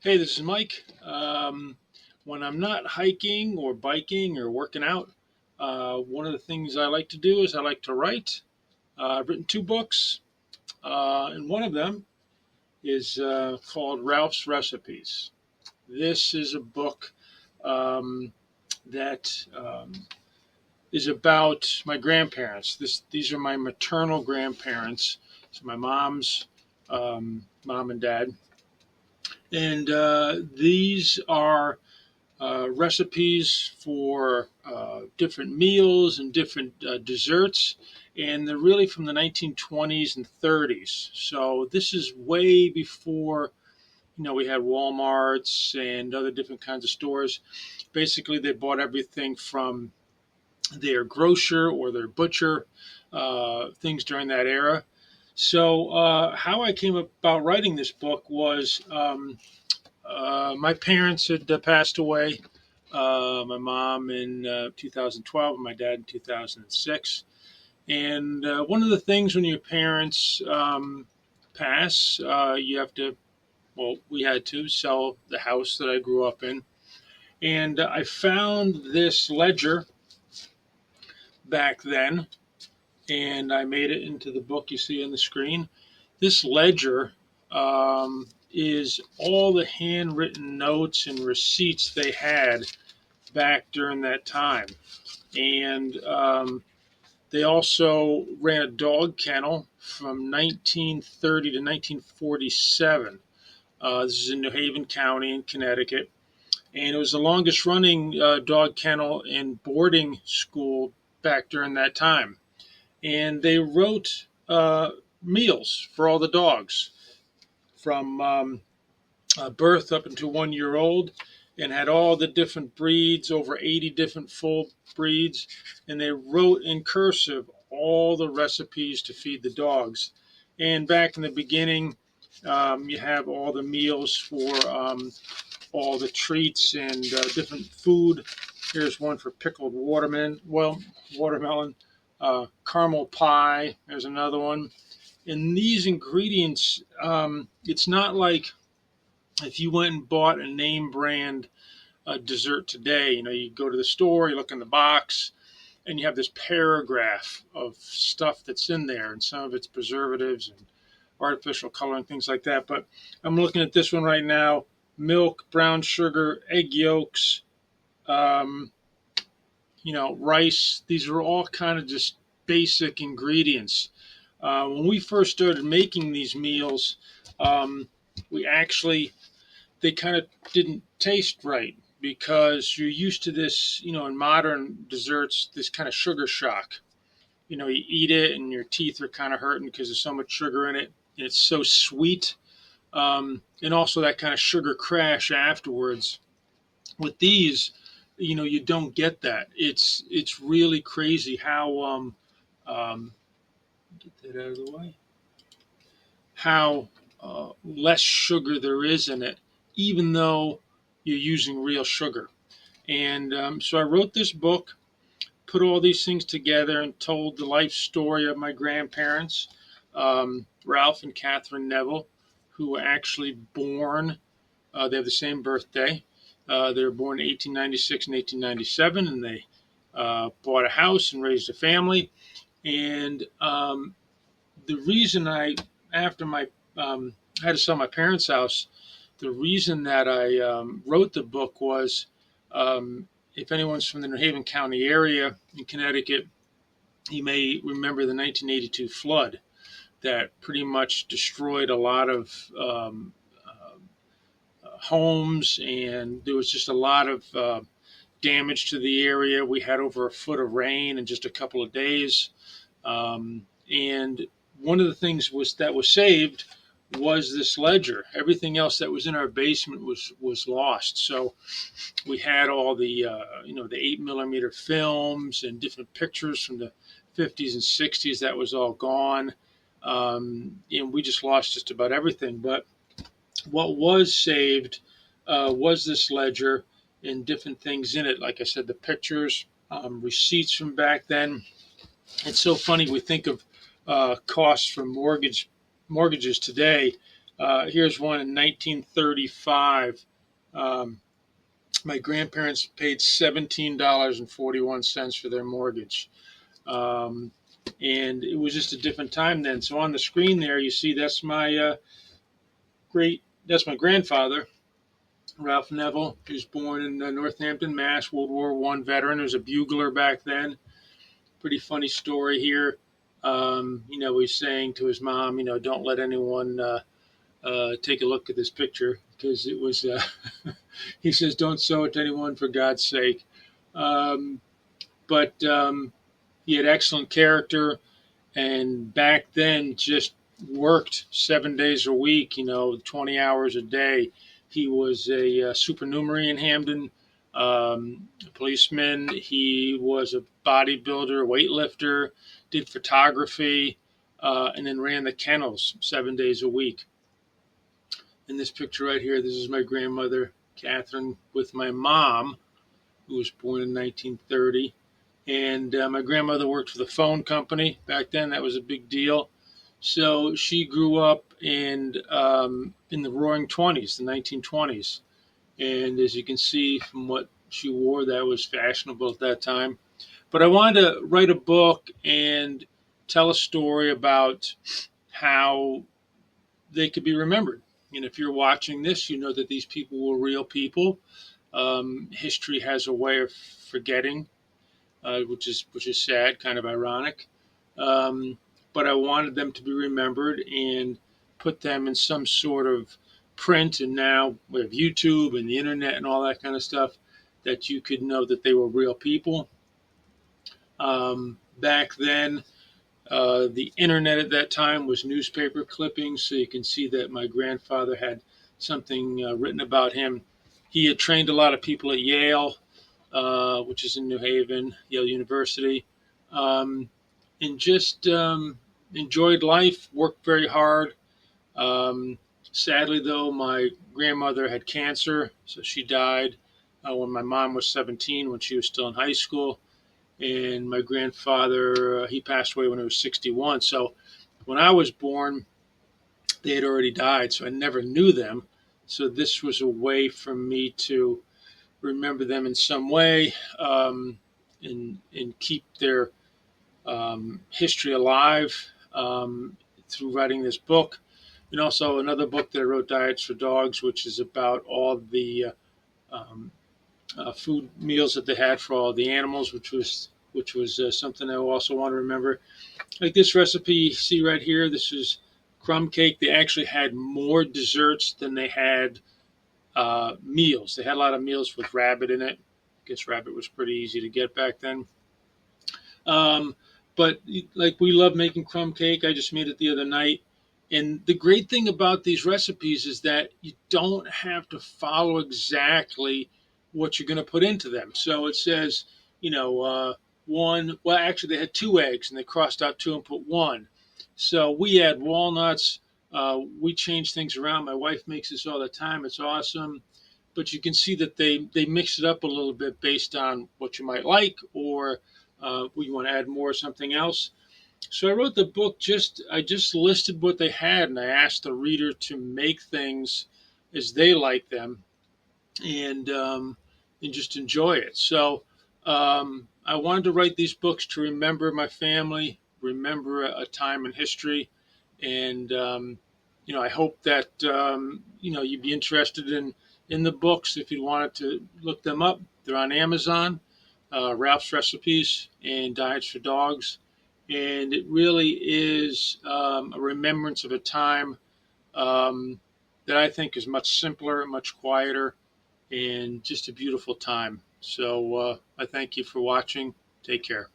Hey, this is Mike. When I'm not hiking or biking or working out, one of the things I like to do is I like to write. I've written two books, and one of them is called Ralph's Recipes. This is a book um, that is about my grandparents. These are my maternal grandparents, so my mom's mom and dad, and these are recipes for different meals and different desserts, and they're really from the 1920s and 30s. So this is way before we had WalMarts and other different kinds of stores. Basically, they bought everything from their grocer or their butcher, things during that era. So how I came about writing this book was my parents had passed away, my mom in 2012 and my dad in 2006. And one of the things when your parents pass, you have to, well, we had to sell the house that I grew up in. And I found this ledger back then, and I made it into the book you see on the screen. This ledger is all the handwritten notes and receipts they had back during that time. And they also ran a dog kennel from 1930 to 1947. This is in New Haven County in Connecticut. And it was the longest running dog kennel and boarding school back during that time. And they wrote meals for all the dogs from birth up until 1 year old, and had all the different breeds, over 80 different full breeds. And they wrote in cursive all the recipes to feed the dogs. And back in the beginning, you have all the meals for all the treats and different food. Here's one for pickled watermelon, caramel pie. There's another one. And these ingredients, it's not like if you went and bought a name brand dessert today. You go to the store, you look in the box, and you have this paragraph of stuff that's in there, and some of it's preservatives and artificial coloring, things like that. But I'm looking at this one right now: milk, brown sugar, egg yolks, um, rice. These are all kind of just basic ingredients. When we first started making these meals, we actually they kind of didn't taste right because you're used to this, in modern desserts, this kind of sugar shock. You eat it and your teeth are kind of hurting because there's so much sugar in it, and it's so sweet. And also that kind of sugar crash afterwards. With these, you don't get that. It's really crazy how get that out of the way. How less sugar there is in it, even though you're using real sugar. And so I wrote this book, put all these things together, and told the life story of my grandparents, Ralph and Katherine Neville, who were actually born, they have the same birthday. They were born in 1896 and 1897, and they bought a house and raised a family. And the reason after my, I had to sell my parents' house, the reason that I wrote the book was, if anyone's from the New Haven County area in Connecticut, you may remember the 1982 flood that pretty much destroyed a lot of homes, and there was just a lot of damage to the area. We had over a foot of rain in just a couple of days. And one of the things that was saved was this ledger. Everything else that was in our basement was lost. So we had all the the 8 millimeter films and different pictures from the 50s and 60s. That was all gone, and we just lost just about everything. But what was saved was this ledger and different things in it. Like I said, the pictures, receipts from back then. It's so funny. We think of costs from mortgages today. Here's one in 1935. Um, my grandparents paid $17.41 for their mortgage. Um, and it was just a different time then. So on the screen there, you see that's my grandfather, Ralph Neville. He was born in Northampton, Mass. World War I veteran. He was a bugler back then. Pretty funny story here. He's saying to his mom, don't let anyone take a look at this picture because it was. He says, "Don't show it to anyone for God's sake." Um, but he had excellent character, and back then just worked 7 days a week. 20 hours a day. He was a supernumerary in Hamden, a policeman. He was a bodybuilder, weightlifter, did photography, and then ran the kennels 7 days a week. In this picture right here, this is my grandmother, Catherine, with my mom, who was born in 1930. And my grandmother worked for the phone company back then. That was a big deal. So she grew up in the Roaring '20s, the 1920s. And as you can see from what she wore, that was fashionable at that time. But I wanted to write a book and tell a story about how they could be remembered. And if you're watching this, you know that these people were real people. History has a way of forgetting, which is sad, kind of ironic. Um, but I wanted them to be remembered and put them in some sort of print. And now we have YouTube and the internet and all that kind of stuff that you could know that they were real people. Back then, the internet at that time was newspaper clippings, so you can see that my grandfather had something written about him. He had trained a lot of people at Yale, which is in New Haven, Yale University, and just enjoyed life, worked very hard. Um, Sadly, though, my grandmother had cancer, so she died when my mom was 17, when she was still in high school. And my grandfather, he passed away when he was 61. So when I was born, they had already died, so I never knew them. So this was a way for me to remember them in some way, and keep their history alive through writing this book. And also another book that I wrote, Diets for Dogs, which is about all the um, food meals that they had for all the animals, which was something I also want to remember. Like this recipe you see right here, this is crumb cake. They actually had more desserts than they had meals. They had a lot of meals with rabbit in it. I guess rabbit was pretty easy to get back then. Um, but like we love making crumb cake. I just made it the other night. And the great thing about these recipes is that you don't have to follow exactly what you're going to put into them. So it says, one, well, actually, they had two eggs and they crossed out two and put one. So we add walnuts. We change things around. My wife makes this all the time. It's awesome. But you can see that they mix it up a little bit based on what you might like, or you want to add more or something else. So I wrote the book, I just listed what they had, and I asked the reader to make things as they like them, and just enjoy it. So I wanted to write these books to remember my family, remember a time in history, and I hope that you'd be interested in the books if you wanted to look them up. They're on Amazon, Ralph's Recipes and Diets for Dogs. And it really is a remembrance of a time that I think is much simpler, much quieter, and just a beautiful time. So I thank you for watching. Take care.